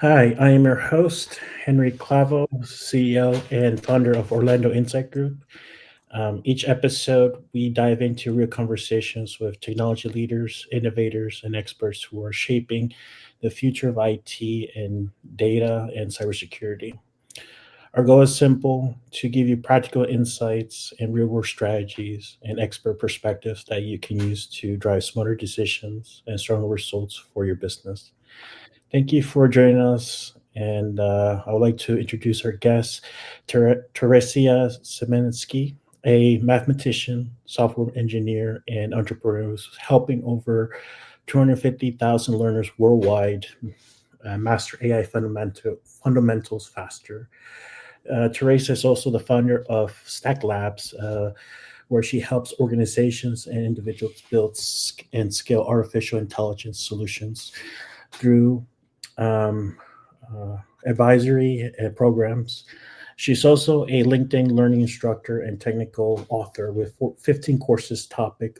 Hi, I am your host, Henry Clavo, CEO and founder of Orlando Insight Group. Each episode, we dive into real conversations with technology leaders, innovators, and experts who are shaping the future of IT and data and cybersecurity. Our goal is simple to give you practical insights and real world strategies and expert perspectives that you can use to drive smarter decisions and stronger results for your business. Thank you for joining us. And I would like to introduce our guest, Terezija Semenski, a mathematician, software engineer, and entrepreneur who's helping over 250,000 learners worldwide master AI fundamentals faster. Teresa is also the founder of Stack Labs, where she helps organizations and individuals build and scale artificial intelligence solutions through um, advisory programs. She's also a LinkedIn learning instructor and technical author with 15 courses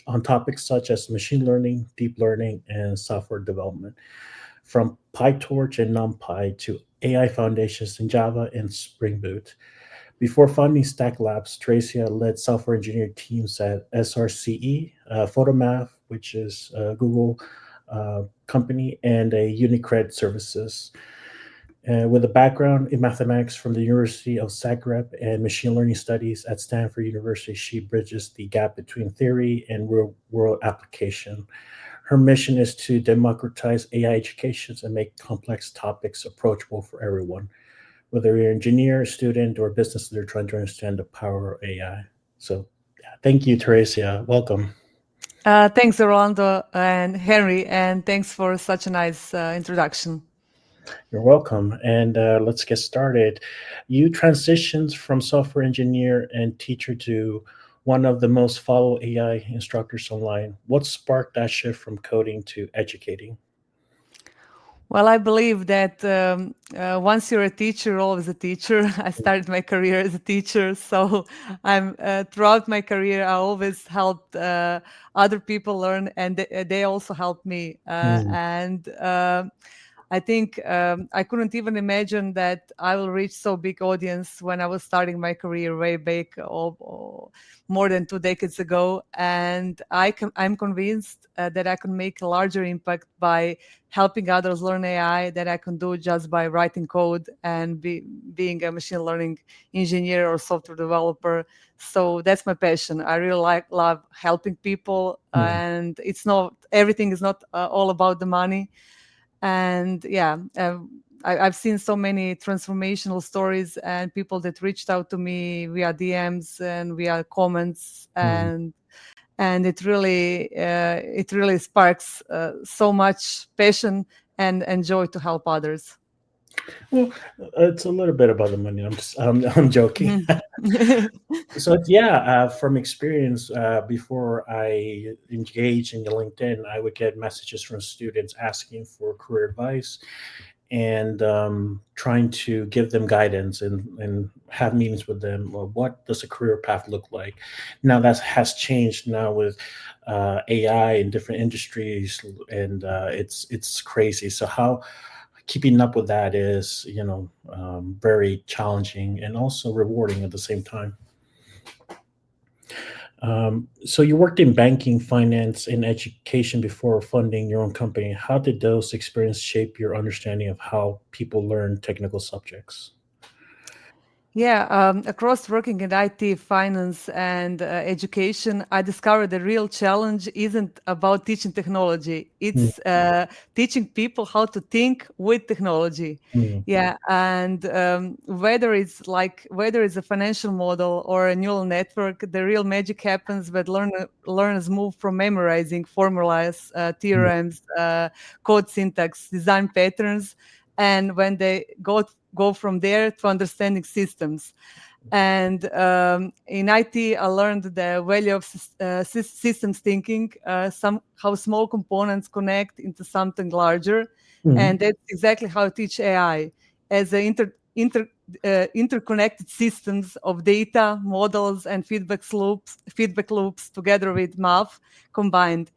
on topics such as machine learning, deep learning, and software development, from PyTorch and NumPy to AI foundations in Java and Spring Boot. Before founding Stack Labs, Tracia led software engineering teams at SRCE, Photomath, which is Google company, and a Unicred Services. With a background in mathematics from the University of Zagreb and machine learning studies at Stanford University, she bridges the gap between theory and real world application. Her mission is to democratize AI education and make complex topics approachable for everyone, whether you're an engineer, student, or business leader trying to understand the power of AI. So, yeah, thank you, Teresia. Welcome. Thanks, Orlando and Henry, and thanks for such a nice introduction. You're welcome. And let's get started. You transitioned from software engineer and teacher to one of the most followed AI instructors online. What sparked that shift from coding to educating? Well, I believe that once you're a teacher, you're always a teacher. I started my career as a teacher, so I'm throughout my career, I always helped other people learn, and they also helped me. Mm, And I think I couldn't even imagine that I will reach so big audience when I was starting my career way back, more than 2 decades ago. And I'm convinced that I can make a larger impact by helping others learn AI that I can do just by writing code and being a machine learning engineer or software developer. So that's my passion. I really love helping people, mm. and it's not everything is not all about the money. And yeah, I've seen so many transformational stories and people that reached out to me via DMs and via comments, Mm. and it really sparks so much passion and joy to help others. Well, it's a little bit about the money. I'm joking. Mhm. So yeah, from experience, before I engage in LinkedIn, I would get messages from students asking for career advice and trying to give them guidance and have meetings with them. Well, what does a career path look like? Now that has changed now with AI in different industries, and it's crazy. So how keeping up with that is very challenging and also rewarding at the same time. So you worked in banking, finance, and education before funding your own company. How did those experiences shape your understanding of how people learn technical subjects? Yeah, across working in IT, finance, and education, I discovered the real challenge isn't about teaching technology. Mm, It's teaching people how to think with technology. mm, Yeah, and whether it's a financial model or a neural network, the real magic happens when learners move from memorizing formulas, mm, theorems, code syntax, design patterns, and when they go from there to understanding systems. And in IT, I learned the value of systems thinking, how small components connect into something larger, mm, and that's exactly how I teach AI as interconnected systems of data, models, and feedback loops together with math combined.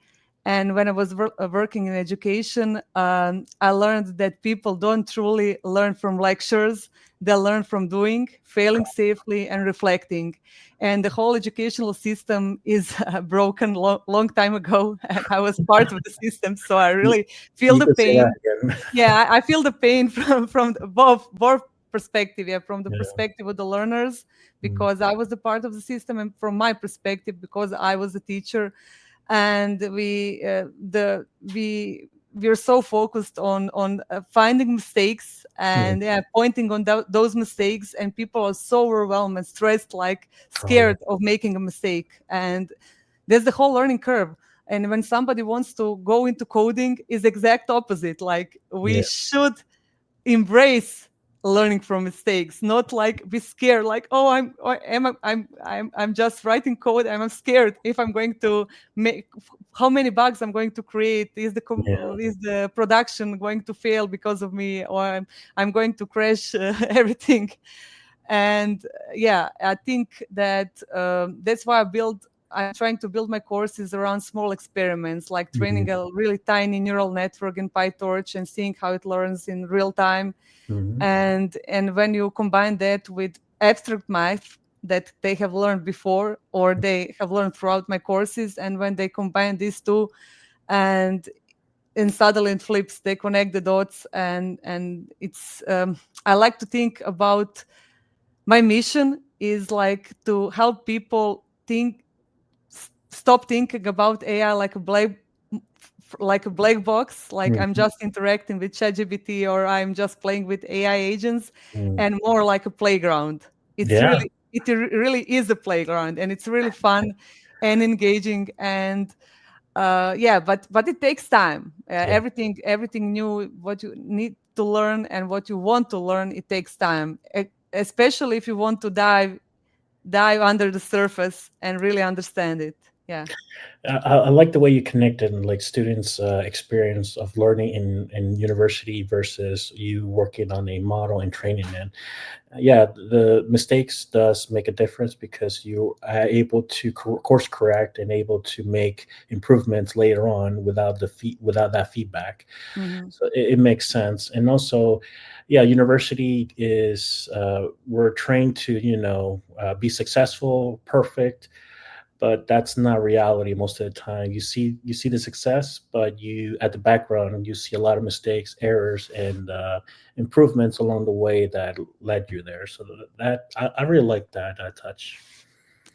And when I was working in education, I learned that people don't truly learn from lectures. They learn from doing, failing safely, and reflecting. And the whole educational system is broken long time ago. And I was part of the system. So I You, really feel you the could say that pain. again. Yeah, I feel the pain from both perspective. Yeah, from the Yeah. perspective of the learners, Mm. because I was the part of the system, and from my perspective, because I was a teacher. And we're so focused on finding mistakes Mm. and, yeah, pointing on those mistakes, and people are so overwhelmed and stressed, like Oh, yeah. scared of making a mistake. And there's the whole learning curve. And when somebody wants to go into coding, is exact opposite. Like, we Yeah. should embrace learning from mistakes, not like be scared, like, oh, I'm just writing code, I'm scared if I'm going to make, how many bugs I'm going to create, Yeah. is the production going to fail because of me, or I'm going to crash everything. And yeah, I think that that's why I'm trying to build my courses around small experiments, like Mhm. training a really tiny neural network in PyTorch and seeing how it learns in real time. Mhm. And when you combine that with abstract math that they have learned before, or they have learned throughout my courses, and when they combine these two, and in suddenly it flips, they connect the dots. And it's I like to think about, my mission is like to help people stop thinking about AI like a black box, like I'm Mhm. just interacting with ChatGPT, or I'm just playing with AI agents, Mm. and more like a playground. Yeah. Really is a playground, and it's really fun and engaging. And yeah, but it takes time. Yeah. Everything new, what you need to learn and what you want to learn, it takes time. Especially if you want to dive under the surface and really understand it. Yeah. I like the way you connected like students' experience of learning in university versus you working on a model and training it. Yeah, the mistakes does make a difference because you are able to course correct and able to make improvements later on without without that feedback. Hmm. So it makes sense. And also, yeah, university is we're trained to be successful, perfect, but that's not reality most of the time. You see the success, but you at the background you see a lot of mistakes, errors, and improvements along the way that led you there. So that I really like that touch.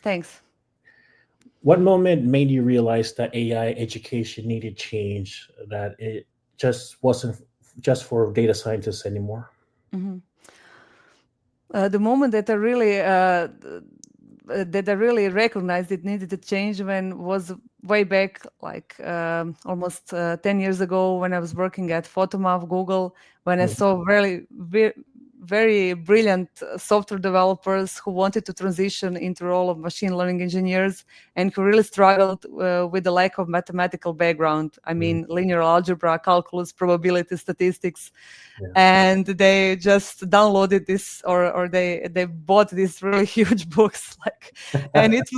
Thanks. What moment made you realize that AI education needed change? That it just wasn't just for data scientists anymore. Hmm. The moment that I really recognized it needed to change when was way back, like almost 10 years ago, when I was working at Photomap Google, when I Mm. saw very brilliant software developers who wanted to transition into role of machine learning engineers, and who really struggled with the lack of mathematical background. I Mm. mean, linear algebra, calculus, probability, statistics. Yeah. And they just downloaded this, or they bought these really huge books, like. And it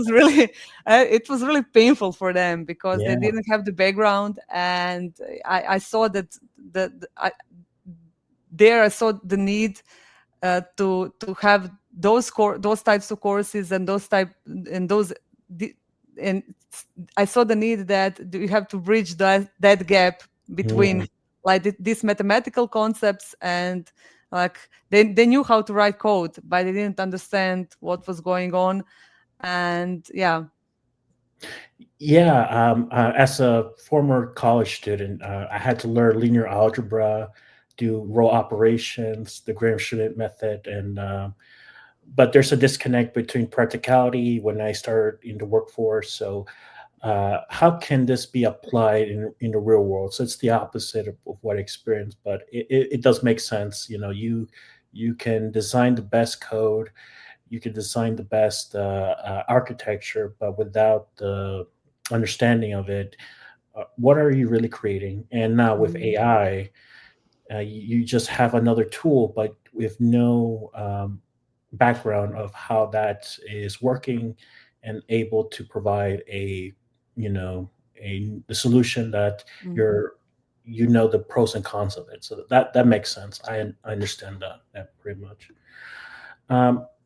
was really painful for them, because they Yeah. didn't have the background. And I saw that there I saw the need to have those types of courses, and those the- and I saw the need that you have to bridge that gap Mm. between, like, these mathematical concepts, and, like, they knew how to write code, but they didn't understand what was going on. And yeah. Yeah, as a former college student, I had to learn linear algebra, do row operations, the Graham-Schmidt method, and but there's a disconnect between practicality when I started in the workforce. So, how can this be applied in the real world? So it's the opposite of what I experienced, but it does make sense. You can design the best code, you can design the best architecture, but without the understanding of it, what are you really creating? And now with Mhm. AI, you just have another tool, but with no background of how that is working and able to provide a, you know, the solution that Mhm. you're you know the pros and cons of it. So that makes sense. I understand that pretty much.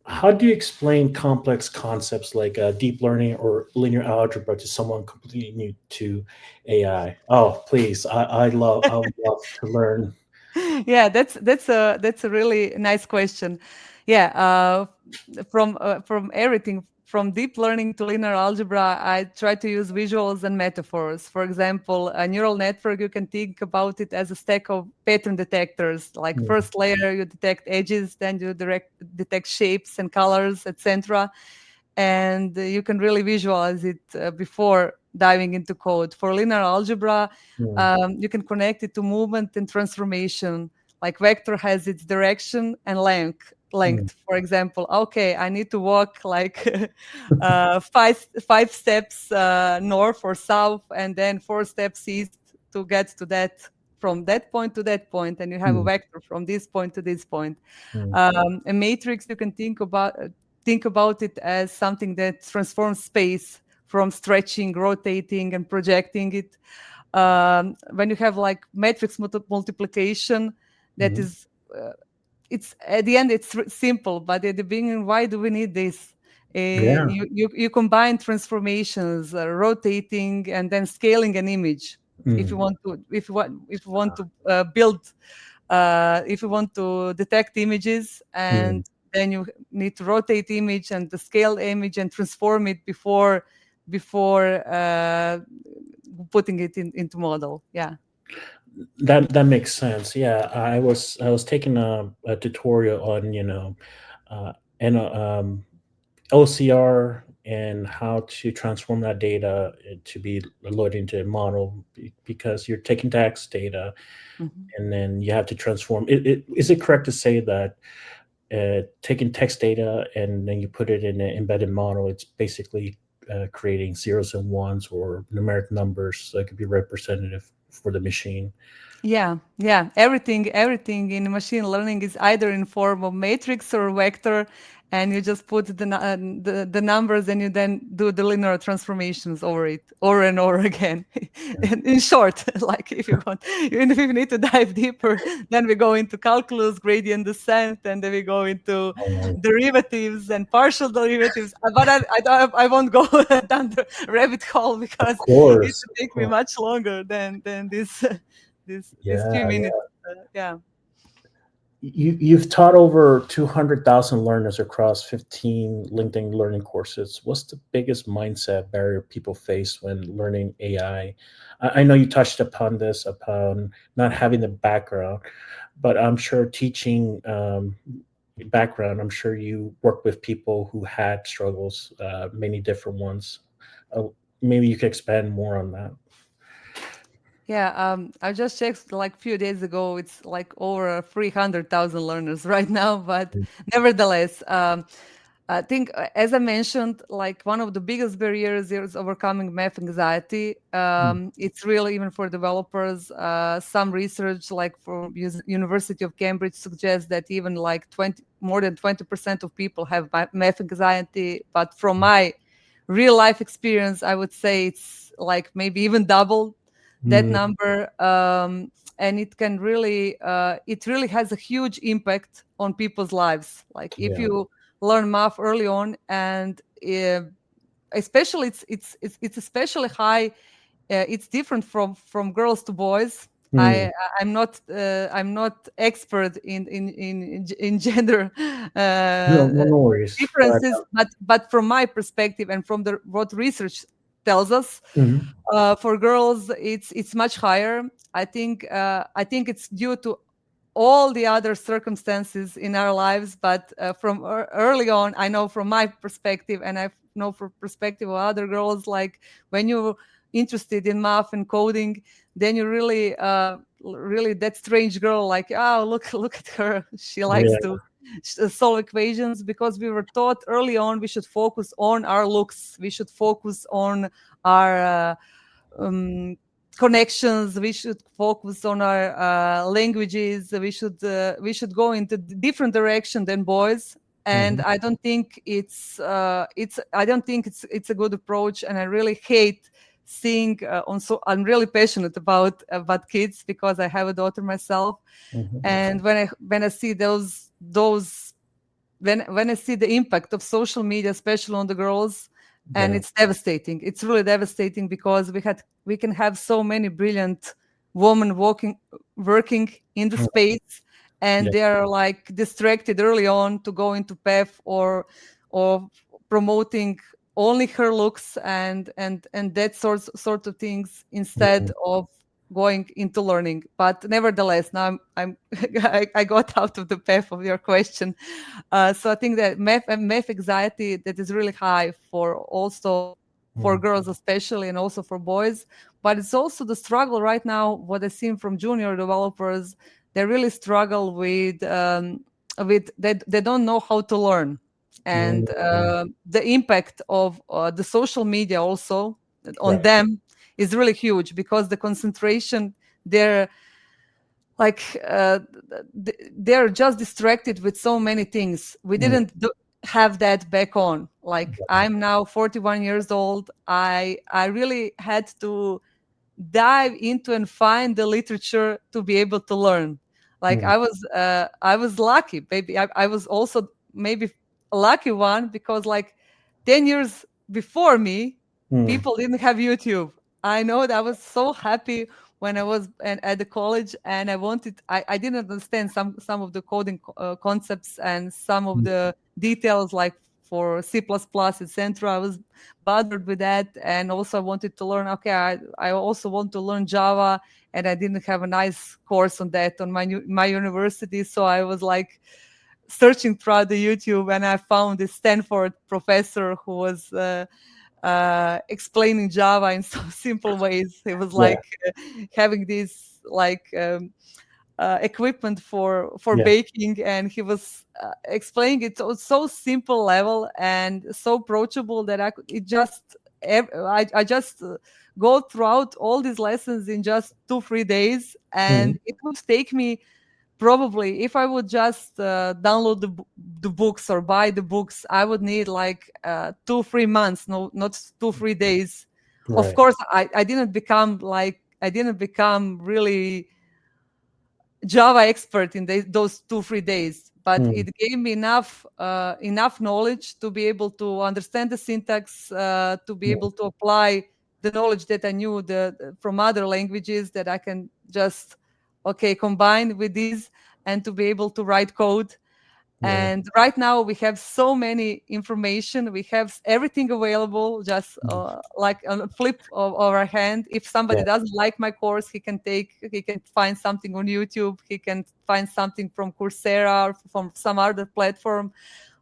How do you explain complex concepts like deep learning or linear algebra to someone completely new to AI? Oh, please, I would love to learn. Yeah, that's a really nice question. Yeah, from everything from deep learning to linear algebra, I try to use visuals and metaphors. For example, a neural network, you can think about it as a stack of pattern detectors. Like Mm, first layer, you detect edges, then you detect shapes and colors, etc. And you can really visualize it before diving into code. For linear algebra, mm, you can connect it to movement and transformation. Like vector has its direction and length. mm, Length, for example. Okay, I need to walk like five steps north or south, and then 4 steps east to get to that from that point to that point, and you have a mm, vector from this point to this point. mm, A matrix, you can think about it as something that transforms space from stretching, rotating, and projecting it. When you have like matrix multiplication, that mm. is, it's at the end it's simple, but at the beginning, why do we need this? Yeah. You combine transformations, rotating, and then scaling an image. If you Mm, want to, if you want to build if you want to detect images, mm. and then you need to rotate the image and the scale image and transform it before putting it into model. Yeah. That makes sense. Yeah, I was taking a tutorial on uh, and OCR and how to transform that data to be loaded into a model because you're taking text data Mhm. and then you have to transform it. Is it correct to say that taking text data and then you put it in an embedded model, it's basically creating zeros and ones or numeric numbers so it could be representative for the machine? Yeah, yeah. Everything in machine learning is either in form of matrix or vector, and you just put the numbers, and you then do the linear transformations over it over and over again. In short, like if you want, even if you need to dive deeper, then we go into calculus, gradient descent, and then we go into Oh, derivatives and partial derivatives. But I won't go down the rabbit hole of because it course, would of take me course. much longer than this these Yeah, few minutes. yeah. Yeah. You've taught over 200,000 learners across 15 LinkedIn learning courses. What's the biggest mindset barrier people face when learning AI? I know you touched upon this, upon not having the background, but I'm sure teaching background, I'm sure you work with people who had struggles, many different ones. Uh, Maybe you could expand more on that. Yeah, I just checked like few days ago. It's like over 300,000 learners right now, but nevertheless, I think, as I mentioned, like one of the biggest barriers is overcoming math anxiety. Mm, It's really even for developers. Some research, like from University of Cambridge, suggests that even like 20, more than 20% of people have math anxiety. But from my real life experience, I would say it's like maybe even double that mm, number. And it really has a huge impact on people's lives. Like if yeah. you learn math early on, and especially it's especially high. It's different from girls to boys. Mm. I'm not expert in gender No, uh, no worries. But differences, but from my perspective and from the what research tells us, mhm, for girls it's much higher. I think it's due to all the other circumstances in our lives, but from early on, I know from my perspective, and I know from perspective of other girls, like when you're interested in math and coding, then you really really that strange girl, like, oh, look at her, she likes yeah. to solve equations, because we were taught early on we should focus on our looks, we should focus on our um, connections, we should focus on our languages, we should go into different direction than boys. And Mhm. I don't think it's I don't think it's a good approach, and I really hate seeing on. So I'm really passionate about kids because I have a daughter myself, Mhm. and when I see those when I see the impact of social media, especially on the girls, and Yeah. it's devastating. It's really devastating because we can have so many brilliant women working in the Mm. space, and Yeah. they are like distracted early on to go into path or promoting only her looks and that sort of things instead Mhm. of going into learning. But nevertheless, now I'm I got out of the path of your question. So I think that math anxiety that is really high for also for Mm. girls especially and also for boys. But it's also the struggle right now. What I've seen from junior developers, they really struggle with they don't know how to learn, and Mm. the impact of the social media also on Right. them is really huge because the concentration there like they're just distracted with so many things. We Mm. didn't have that back on. Like I'm now 41 years old. I really had to dive into and find the literature to be able to learn. Like Mm. I was lucky, maybe I was also maybe a lucky one because like 10 years before me, Mm. people didn't have YouTube. I know that I was so happy when I was at the college and I didn't understand some of the coding concepts and some of Mm. the details like for C++, etc. I was bothered with that, and also I wanted to learn. Okay, I also want to learn Java, and I didn't have a nice course on that on my university, so I was like searching throughout the YouTube, and I found this Stanford professor who was explaining Java in so simple ways. It was Yeah. like having this like equipment for Yeah. baking, and he was explaining it on so simple level and so approachable that I could it just I just go throughout all these lessons in just 2 3 days, Mm. and it would take me probably if I would just download the books or buy the books, I would need like 2 3 months, no, not 2 3 days. Of Right. course, I didn't become like I didn't become really Java expert in those 2 3 days, but Mm. it gave me enough knowledge to be able to understand the syntax, to be Mm. able to apply the knowledge that I knew from other languages that I can just combine with these and to be able to write code. Right. And right now we have so many information, we have everything available just Mm. like on a flip of our hand. If somebody Yeah. doesn't like my course, he can find something on YouTube, he can find something from Coursera or from some other platform.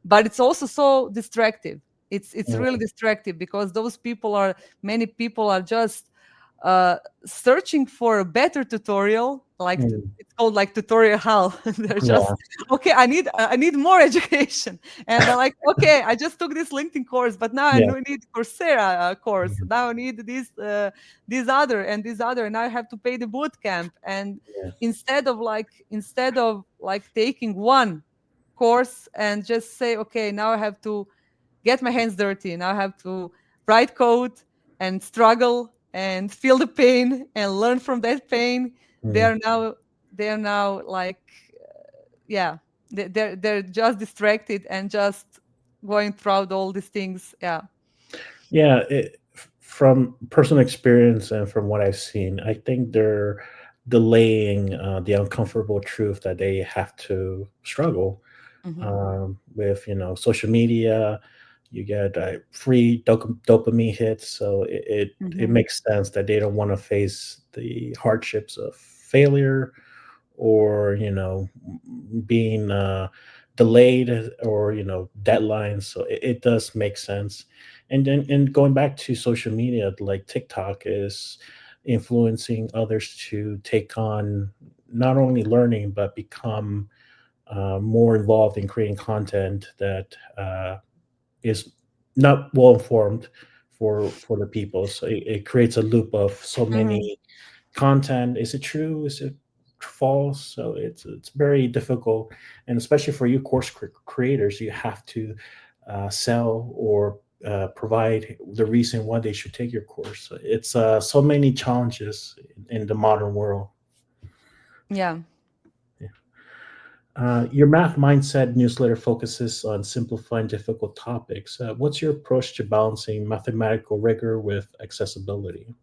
But it's also so distractive. It's really Mm. distractive because those people are many people are just uh, searching for a better tutorial, like Mm. it's called like tutorial hell. They're just Yeah. okay. I need more education, and they're like, okay, I just took this LinkedIn course, but now I Yeah. need Coursera course. Mm. Now I need this other and this other, and I have to pay the boot camp. And Yeah. instead of like taking one course and just say, okay, now I have to get my hands dirty. Now I have to write code and struggle and feel the pain and learn from that pain. They Mm. are now they are now like yeah, they're just distracted and just going throughout all these things. Yeah. Yeah. From personal experience and from what I've seen, I think they're delaying the uncomfortable truth that they have to struggle Hmm. with, social media. You get free dopamine hits, so it Hmm. makes sense that they don't want to face the hardships of failure or being delayed or deadlines. So it does make sense. And then and going back to social media, like TikTok is influencing others to take on not only learning but become more involved in creating content that is not well informed for the people. So it creates a loop of so Hmm. many content. Is it true? Is it false? So it's very difficult, and especially for you course creators, you have to sell or provide the reason why they should take your course. It's so many challenges in the modern world. Yeah. Your math mindset newsletter focuses on simplifying difficult topics. What's your approach to balancing mathematical rigor with accessibility?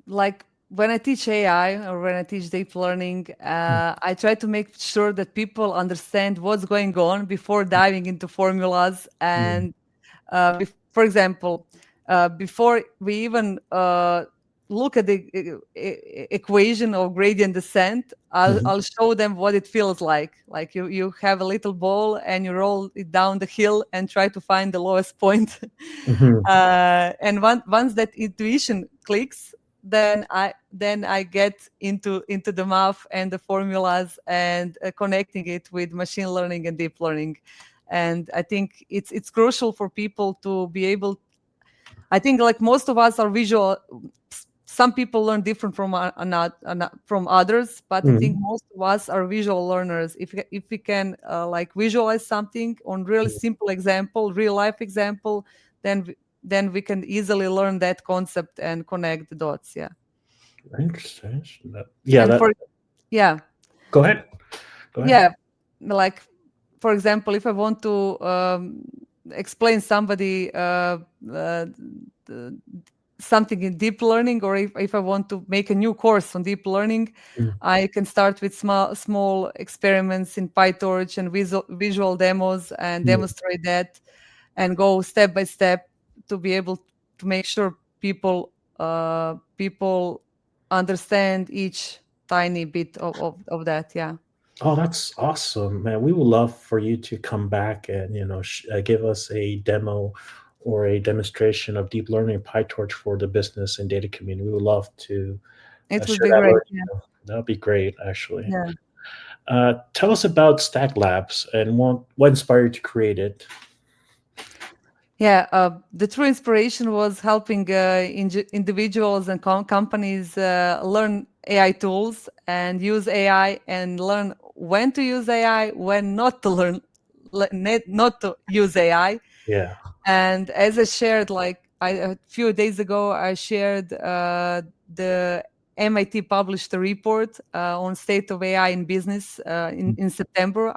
Like when I teach AI or when I teach deep learning, I try to make sure that people understand what's going on before diving into formulas. Mm, And for example, before we even look at the equation of gradient descent, mhm, I'll show them what it feels like. Like you have a little ball and you roll it down the hill and try to find the lowest point. mhm. And once that intuition clicks, then I get into the math and the formulas and connecting it with machine learning and deep learning. And I think it's crucial for people to be able. I think like most of us are visual. Some people learn different from from others, but I think Mhm. most of us are visual learners. If we can like visualize something on really simple example, real life example, then we can easily learn that concept and connect the dots. Yeah. Interesting. Yeah, And that. for yeah, Go ahead. Go ahead. yeah, like for example, if I want to explain somebody uh, something in deep learning, or if I want to make a new course on deep learning, Mm, I can start with small experiments in PyTorch and visual demos and mm. demonstrate that and go step by step to be able to make sure people understand each tiny bit of that. Yeah. Oh, that's awesome, man. We would love for you to come back and give us a demo or a demonstration of deep learning PyTorch for the business and data community. We would love to It would share be that great. learning. Yeah. That would be great, actually. Yeah. Tell us about Stack Labs and what inspired you to create it. Yeah, the true inspiration was helping individuals and companies learn AI tools and use AI and learn when to use AI, when not to learn, not to use AI. Yeah. And as I shared, like a few days ago, I shared the MIT published a report on state of AI in business in September.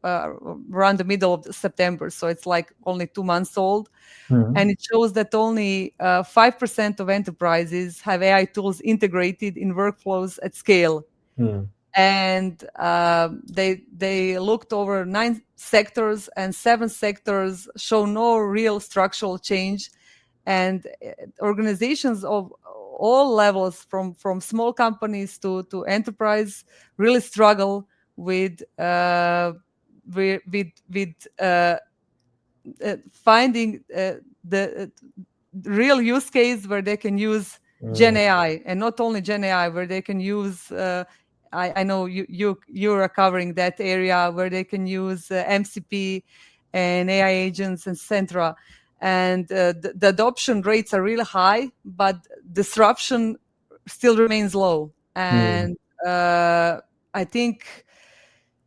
Around the middle of September, so it's like only 2 months old, Mhm. and it shows that only 5% of enterprises have AI tools integrated in workflows at scale. Mm, And they looked over 9 sectors, and 7 sectors show no real structural change. And organizations of all levels, from small companies to enterprise, really struggle with finding the real use case where they can use Gen mm, AI, and not only Gen AI, where they can use. I know you are covering that area where they can use MCP and AI agents, etc. And the adoption rates are really high, but disruption still remains low. mm, And I think,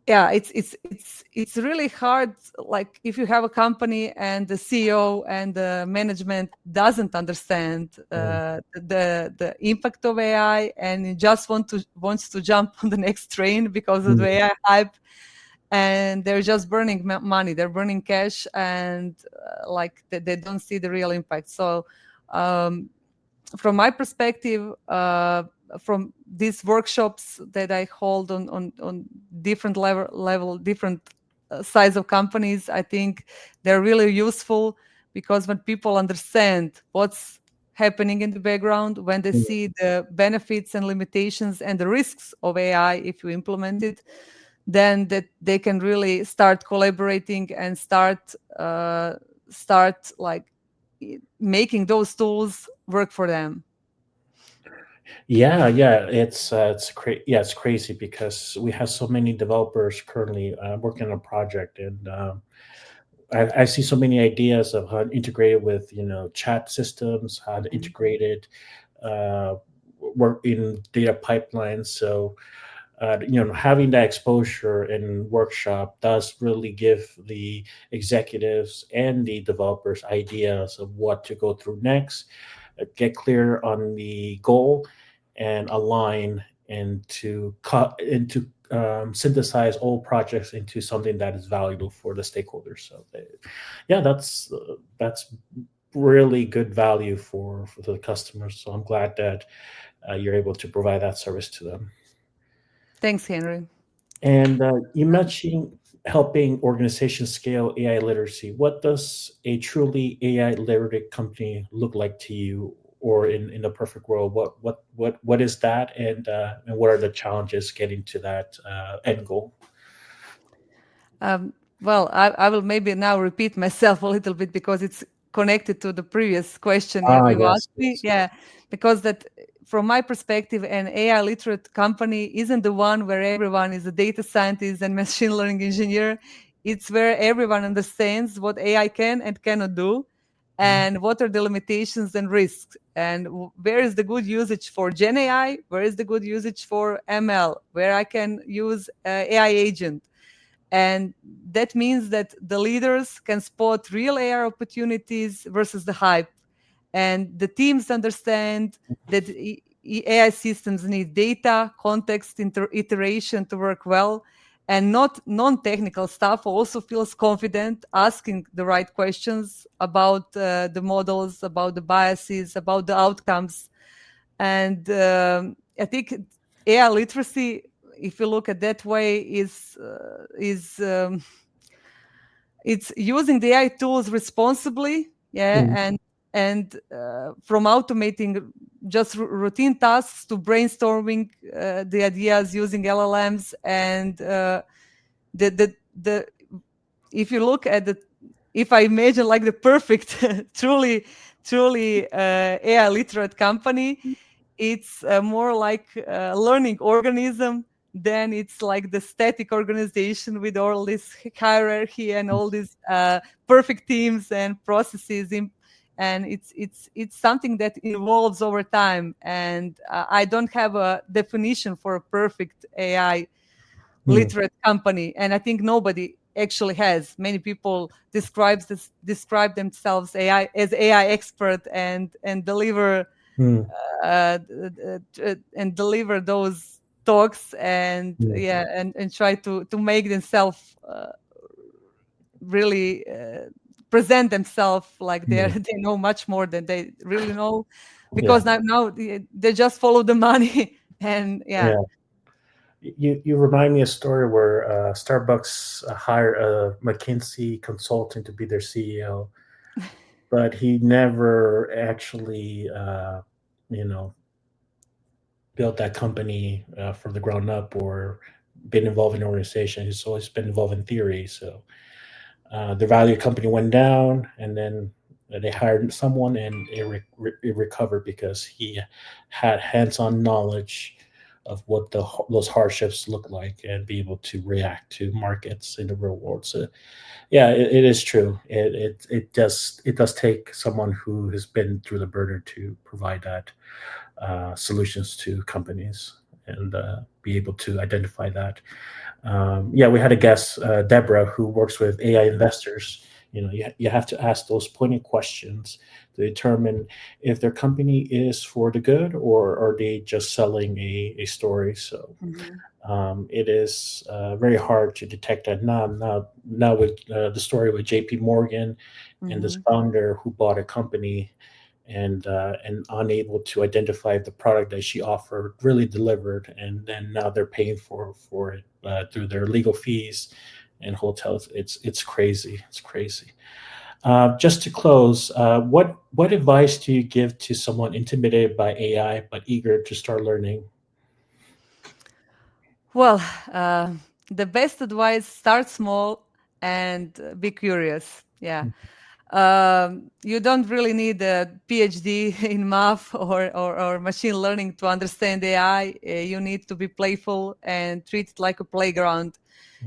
yeah, it's really hard. Like if you have a company and the CEO and the management doesn't understand mm, the impact of AI, and it just wants to jump on the next train because of the mm, AI hype, and they're just burning money, they're burning cash, and like they don't see the real impact. So um, from my perspective, from these workshops that I hold on different level different size of companies, I think they're really useful, because when people understand what's happening in the background, when they mm. see the benefits and limitations and the risks of AI if you implement it, then that they can really start collaborating and start like making those tools work for them. Yeah, yeah, it's crazy because we have so many developers currently working on a project, and I see so many ideas of how to integrate it with chat systems, how to integrate it, work in data pipelines. So having that exposure in workshop does really give the executives and the developers ideas of what to go through next, get clear on the goal, and align and to cut into synthesize all projects into something that is valuable for the stakeholders. So, yeah, that's really good value for the customers. So I'm glad that you're able to provide that service to them. Thanks, Henry. And you mentioned helping organizations scale AI literacy. What does a truly AI literate company look like to you? Or in the perfect world, what is that, and what are the challenges getting to that end goal? Um, well, I will maybe now repeat myself a little bit because it's connected to the previous question Ah, you yes, asked me. yes. Yeah, because that from my perspective, an AI literate company isn't the one where everyone is a data scientist and machine learning engineer. It's where everyone understands what AI can and cannot do, and what are the limitations and risks, and where is the good usage for Gen AI, where is the good usage for ML, where I can use AI agent. And that means that the leaders can spot real AI opportunities versus the hype. And the teams understand that AI systems need data, context, iteration to work well. And not non-technical staff also feels confident asking the right questions about the models, about the biases, about the outcomes. And I think AI literacy, if you look at that way, is it's using the AI tools responsibly, yeah, Mm, and from automating just routine tasks to brainstorming the ideas using LLMs, and the if you look at the if I imagine like the perfect truly AI literate company, it's more like a learning organism than it's like the static organization with all this hierarchy and all these perfect teams and processes and it's something that evolves over time, and I don't have a definition for a perfect AI mm, literate company, and I think nobody actually has. Many people describe themselves AI as AI expert and deliver mm, and deliver those talks, and mm. yeah, and try to make themselves really present themselves like Yeah, they know much more than they really know, yeah, because now they just follow the money and yeah. yeah. You remind me a story where Starbucks hired a McKinsey consultant to be their CEO, but he never actually, you know, built that company from the ground up or been involved in an organization. He's always been involved in theory. So the value of the company went down, and then they hired someone, and it recovered because he had hands-on knowledge of what those hardships look like and be able to react to markets in the real world. So yeah, it is true. It does take someone who has been through the burner to provide that solutions to companies and be able to identify that. Yeah, we had a guest, Deborah, who works with AI investors. You have to ask those pointed questions to determine if their company is for the good, or are they just selling a story. So Mhm. it is very hard to detect that now with the story with JP Morgan and this Mhm. founder who bought a company and unable to identify if the product that she offered really delivered, and then now they're paying for it through their legal fees and hotels. It's crazy. It's crazy. Just to close, what advice do you give to someone intimidated by AI but eager to start learning? Well, the best advice: start small and be curious. Yeah. You don't really need a PhD in math or machine learning to understand AI. You need to be playful and treat it like a playground.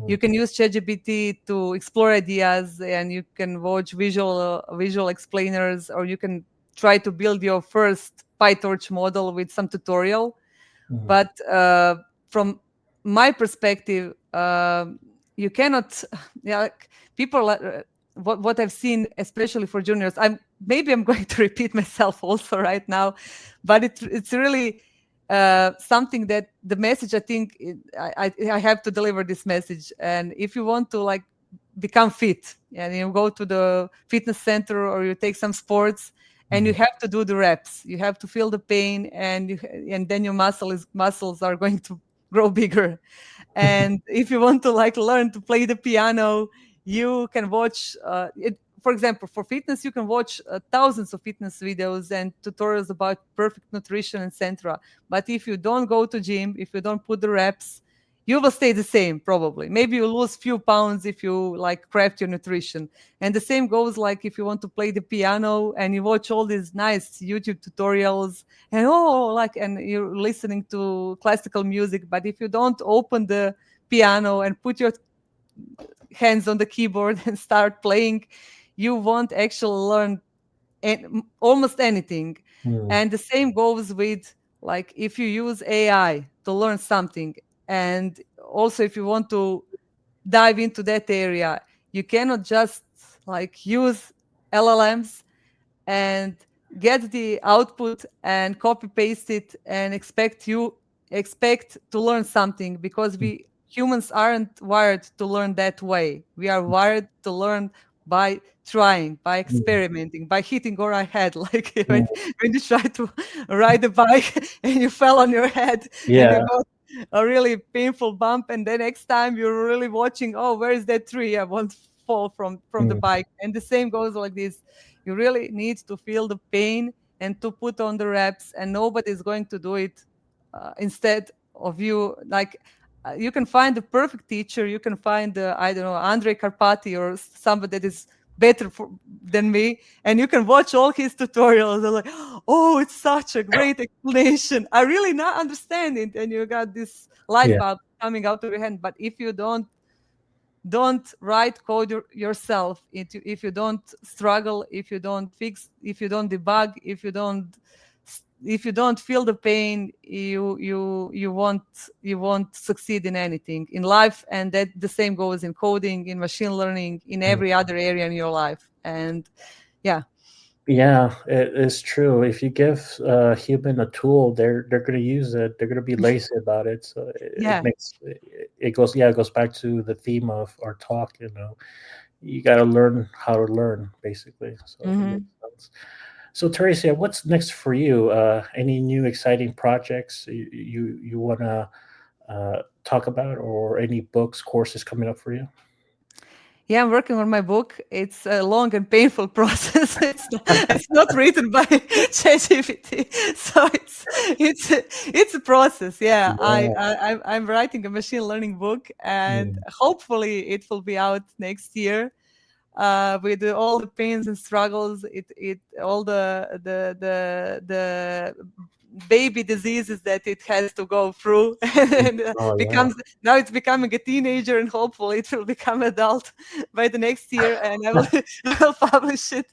You Mm, can use ChatGPT to explore ideas, and you can watch visual explainers, or you can try to build your first PyTorch model with some tutorial. mhm, But from my perspective, you cannot, yeah, like, people, what I've seen, especially for juniors, I'm going to repeat myself also right now, but it's really something that the message, I think I have to deliver this message. And if you want to like become fit and you go to the fitness center or you take some sports, and you Mhm. have to do the reps, you have to feel the pain, and then your muscles are going to grow bigger. And if you want to like learn to play the piano, you can watch it. For example, for fitness, you can watch thousands of fitness videos and tutorials about perfect nutrition, etc. But if you don't go to gym, if you don't put the reps, you will stay the same probably. Maybe you lose few pounds if you like craft your nutrition. And the same goes like if you want to play the piano and you watch all these nice YouTube tutorials, and and you're listening to classical music, but if you don't open the piano and put your hands on the keyboard and start playing, you won't actually learn almost anything. Mm. And the same goes with like if you use AI to learn something, and also if you want to dive into that area, you cannot just like use LLMs and get the output and copy paste it and expect to learn something, because we humans aren't wired to learn that way. We are wired to learn by trying, by Mm. experimenting, by hitting our head, like Mm. when you try to ride a bike and you fell on your head and you Yeah. got a really painful bump, and the next time you're really watching, oh, where is that tree? I won't fall from the Mm. bike. And the same goes like this. You really need to feel the pain and to put on the reps, and nobody's going to do it instead of you. Like you can find the perfect teacher, you can find I don't know, Andre Carpati or somebody that is better than me, and you can watch all his tutorials. They're like, oh, it's such a great explanation. I really not understand it, and you got this light Yeah. bulb coming out of your hand. But if you don't write code yourself, if you don't struggle, if you don't fix, if you don't debug, if you don't feel the pain, you won't succeed in anything in life. And that the same goes in coding, in machine learning, in Mm. every other area in your life. And yeah. Yeah, it is true. If you give a human a tool, they're going to use it. They're going to be lazy about it. So it Yeah. makes it goes. Yeah, it goes back to the theme of our talk. You got to learn how to learn, basically. So it makes Hmm. sense. So Teresa, what's next for you? Any new exciting projects you want to talk about, or any books, courses coming up for you? Yeah, I'm working on my book. It's a long and painful process. It's not written by ChatGPT, so it's a process. Yeah, Yeah, I'm writing a machine learning book, and mm, hopefully it will be out next year. With all the pains and struggles, it all the baby diseases that it has to go through, mm. and Oh yeah, becomes now it's becoming a teenager, and hopefully it will become adult by the next year, and I will I will publish it.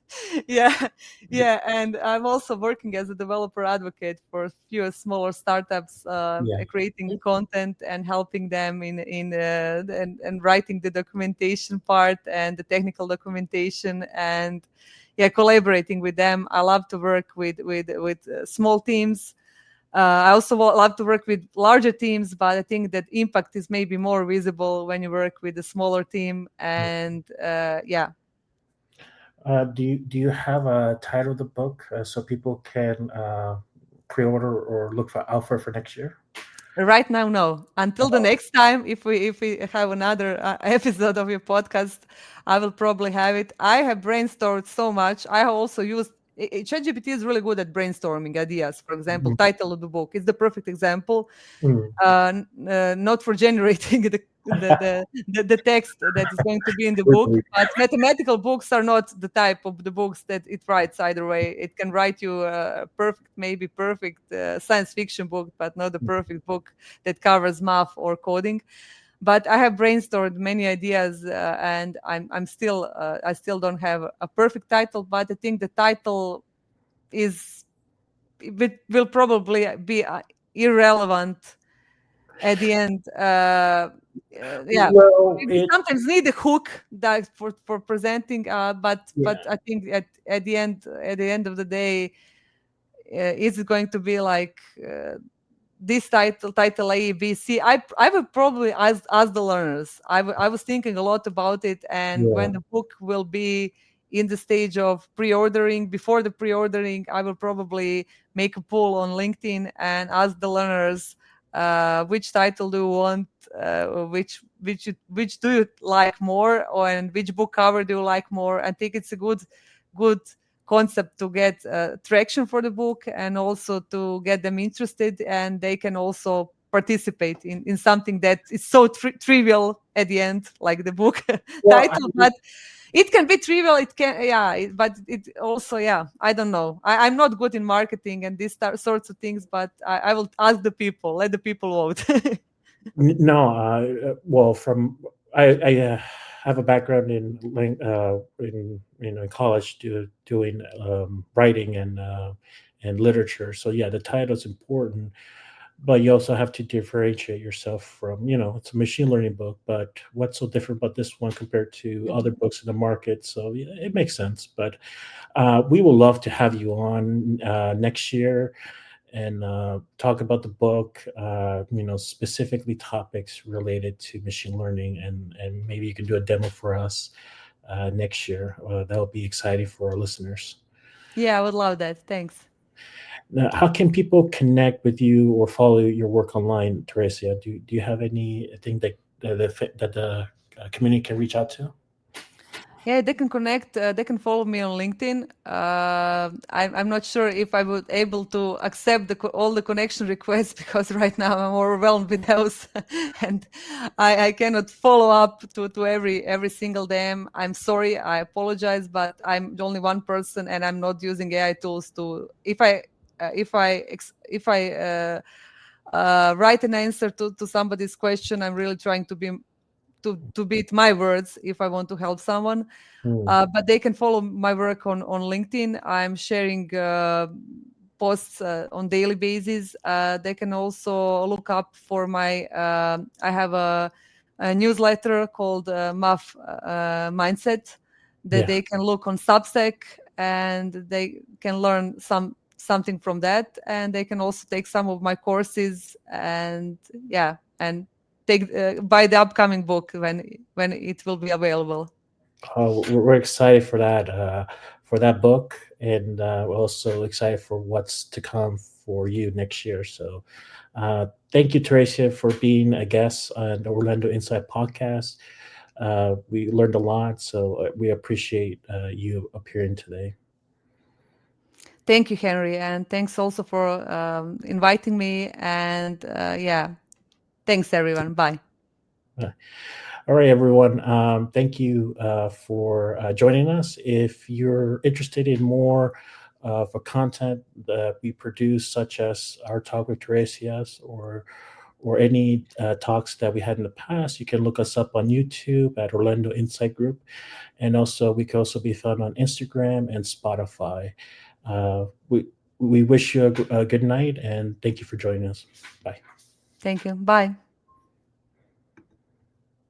Yeah, yeah, and I'm also working as a developer advocate for a few smaller startups, yeah, creating content and helping them and writing the documentation part and the technical documentation, and yeah, collaborating with them. I love to work with small teams. I also love to work with larger teams, but I think that impact is maybe more visible when you work with a smaller team. And yeah, do you have a title of the book so people can pre-order or look for out for next year? right now, no. Until the Oh, next time, if we have another episode of your podcast, I will probably have it. I have brainstormed so much. I have also used ChatGPT is really good at brainstorming ideas. For example, mhm, title of the book is the perfect example. mm. Not for generating the text that is going to be in the book, but mathematical books are not the type of the books that it writes either way. It can write you a perfect, maybe perfect science fiction book, but not a perfect book that covers math or coding. But I have brainstormed many ideas, and I still don't have a perfect title, but I think the title is, it will probably be irrelevant at the end. Yeah, Well, we sometimes need a hook that for presenting, but yeah, I think at the end of the day, is it going to be like this title A, B, C? I would probably ask the learners. I was thinking a lot about it, and when yeah, the book will be in the stage of pre-ordering, before the pre-ordering, I will probably make a poll on LinkedIn and ask the learners which title do you want, which do you like more, and which book cover do you like more. I think it's a good concept to get traction for the book, and also to get them interested, and they can also participate in something that is so trivial at the end, like the book well, title. But it can be trivial, it can, yeah, but it also, yeah, I don't know, I'm not good in marketing and these sorts of things, but I will ask the people, let the people vote. no, well, from I have a background in college doing writing and literature. So yeah, the title is important, but you also have to differentiate yourself from, it's a machine learning book, but what's so different about this one compared to other Mhm. books in the market? So yeah, it makes sense. But we will love to have you on next year and talk about the book, specifically topics related to machine learning, and maybe you can do a demo for us next year. That'll be exciting for our listeners. Yeah, I would love that, thanks. Now, how can people connect with you or follow your work online, Teresa? Do you have anything that the community can reach out to? Yeah, they can connect. They can follow me on LinkedIn. I'm not sure if I would able to accept all the connection requests because right now I'm overwhelmed with those, and I cannot follow up to every single them. I'm sorry. I apologize, but I'm only one person, and I'm not using AI tools to. If I write an answer to somebody's question, I'm really trying to beat my words if I want to help someone. Hmm. But they can follow my work on LinkedIn. I'm sharing posts on daily basis. They can also look up for my. I have a newsletter called MAF Mindset that Yeah. they can look on Substack, and they can learn something from that, and they can also take some of my courses, and yeah, and take buy the upcoming book when it will be available. We're excited for that book, and we're also excited for what's to come for you next year. So, thank you, Teresa, for being a guest on the Orlando Inside podcast. We learned a lot, so we appreciate you appearing today. Thank you, Henry, and thanks also for inviting me. And yeah, thanks everyone. Bye. Uh, All right, everyone. Thank you for joining us. If you're interested in more for content that we produce, such as our talk with Teresias or any talks that we had in the past, you can look us up on YouTube at Orlando Insight Group, and also we can also be found on Instagram and Spotify. We wish you a good night, and thank you for joining us. Bye. Thank you. Bye.